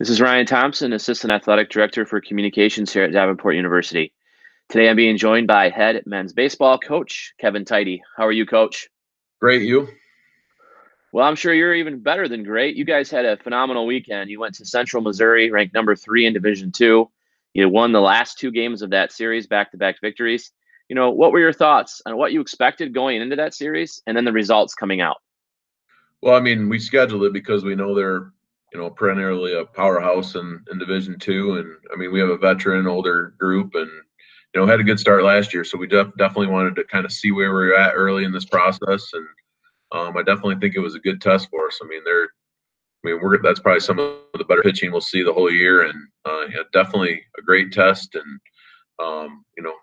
This is Ryan Thompson, Assistant Athletic Director for Communications here at Davenport University. Today I'm being joined by head men's baseball coach Kevin Tidey. How are you, Coach? Great, you? Well, I'm sure you're even better than great. You guys had a phenomenal weekend. You went to Central Missouri, ranked number 3 in Division II. You won the last 2 games of that series, back-to-back victories. What were your thoughts on what you expected going into that series and then the results coming out? Well, I mean, we scheduled it because we know they're, perennially a powerhouse in Division Two, and I mean, we have a veteran, older group, and had a good start last year, so we definitely wanted to kind of see where we are at early in this process, and I definitely think it was a good test for us. That's probably some of the better pitching we'll see the whole year, and yeah, definitely a great test, and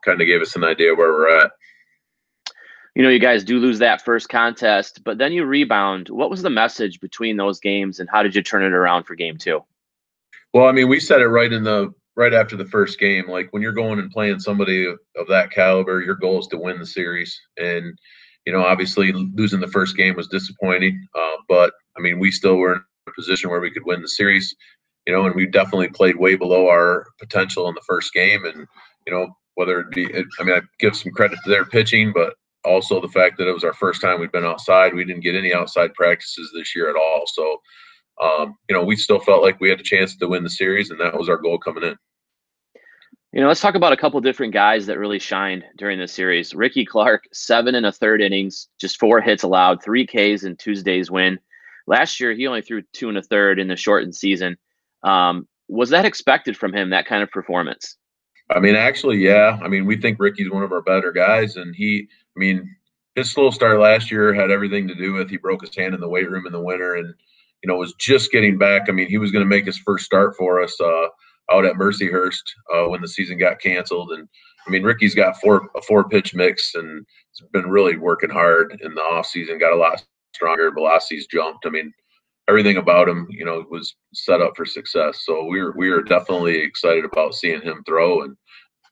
kind of gave us an idea where we're at. You guys do lose that first contest, but then you rebound. What was the message between those games, and how did you turn it around for game 2? Well, I mean, we said it right after the first game. Like when you're going and playing somebody of that caliber, your goal is to win the series. And obviously losing the first game was disappointing. But I mean, we still were in a position where we could win the series. And we definitely played way below our potential in the first game. And whether it be, I give some credit to their pitching, but also the fact that it was our first time we'd been outside. We didn't get any outside practices this year at all. So we still felt like we had a chance to win the series, and that was our goal coming in. Let's talk about a couple different guys that really shined during this series. Ricky Clark, 7 1/3 innings, just 4 hits allowed, 3 Ks in Tuesday's win. Last year, he only threw 2 1/3 in the shortened season. Was that expected from him, that kind of performance? I mean, actually, yeah. I mean, we think Ricky's one of our better guys, and his slow start last year had everything to do with he broke his hand in the weight room in the winter, and was just getting back. I mean, he was going to make his first start for us out at Mercyhurst when the season got canceled. And I mean, Ricky's got a 4-pitch mix, and has been really working hard in the off season. Got a lot stronger, velocities jumped. I mean, everything about him, was set up for success. So we were definitely excited about seeing him throw, and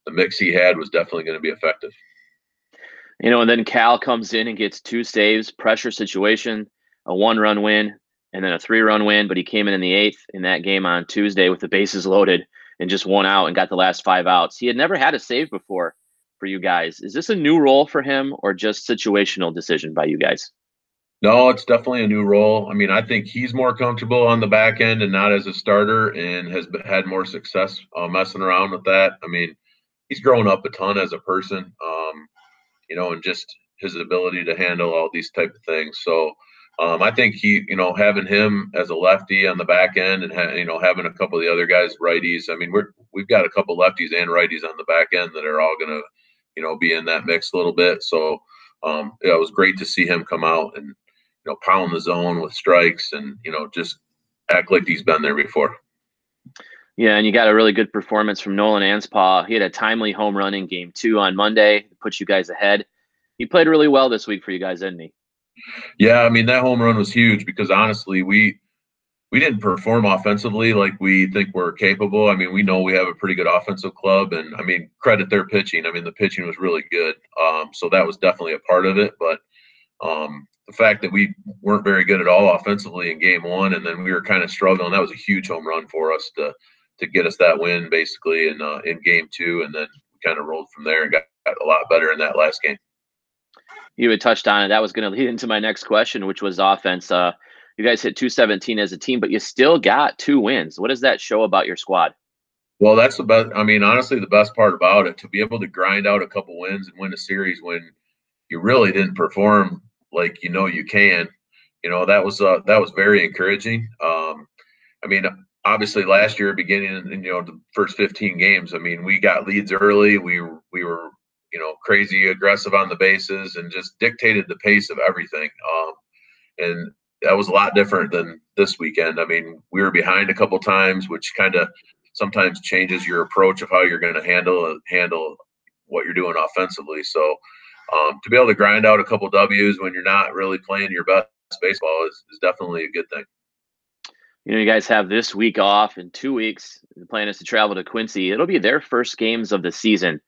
the mix he had was definitely going to be effective. And then Cal comes in and gets 2 saves, pressure situation, a 1-run win, and then a 3-run win. But he came in the 8th in that game on Tuesday with the bases loaded and just 1 out and got the last 5 outs. He had never had a save before for you guys. Is this a new role for him or just situational decision by you guys? No, it's definitely a new role. I mean, I think he's more comfortable on the back end and not as a starter, and has had more success messing around with that. I mean, he's grown up a ton as a person, and just his ability to handle all these type of things. So I think having him as a lefty on the back end, and having a couple of the other guys righties. I mean, we've got a couple lefties and righties on the back end that are all going to be in that mix a little bit. So it was great to see him come out and pound the zone with strikes, and just act like he's been there before. Yeah, and you got a really good performance from Nolan Allen. He had a timely home run in game 2 on Monday, put you guys ahead. He played really well this week for you guys, didn't he? Yeah, I mean, that home run was huge because honestly, we didn't perform offensively like we think we're capable. I mean, we know we have a pretty good offensive club, and I mean, credit their pitching. I mean, the pitching was really good. So that was definitely a part of it. But the fact that we weren't very good at all offensively in game 1, and then we were kind of struggling, that was a huge home run for us to get us that win basically in game 2, and then we kind of rolled from there and got a lot better in that last game. You had touched on it. That was going to lead into my next question, which was offense. You guys hit 217 as a team, but you still got 2 wins. What does that show about your squad? Well, that's the best. I mean, honestly, the best part about it, to be able to grind out a couple wins and win a series when you really didn't perform like you can. That was very encouraging. I mean, obviously last year, beginning in the first 15 games, I mean, we got leads early. We were crazy aggressive on the bases and just dictated the pace of everything. And that was a lot different than this weekend. I mean, we were behind a couple times, which kind of sometimes changes your approach of how you're going to handle what you're doing offensively. So to be able to grind out a couple W's when you're not really playing your best baseball is definitely a good thing. You guys have this week off. In 2 weeks. The plan is to travel to Quincy. It'll be their first games of the season.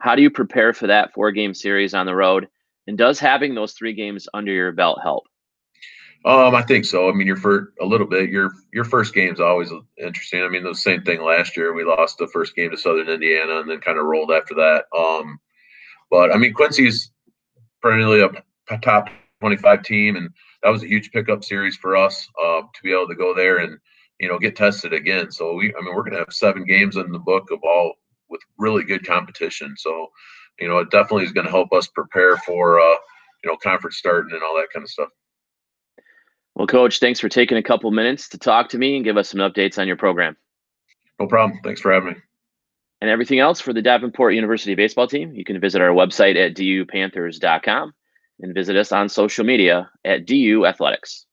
How do you prepare for that 4-game series on the road? And does having those 3 games under your belt help? I think so. I mean, a little bit. Your first game's always interesting. I mean, the same thing last year. We lost the first game to Southern Indiana, and then kind of rolled after that. But I mean, Quincy's perennially a top 25 team, and that was a huge pickup series for us to be able to go there and get tested again. So I mean, we're going to have 7 games in the book of all with really good competition. So it definitely is going to help us prepare for conference starting and all that kind of stuff. Well, Coach, thanks for taking a couple minutes to talk to me and give us some updates on your program. No problem. Thanks for having me. And everything else for the Davenport University baseball team, you can visit our website at dupanthers.com and visit us on social media at DU Athletics.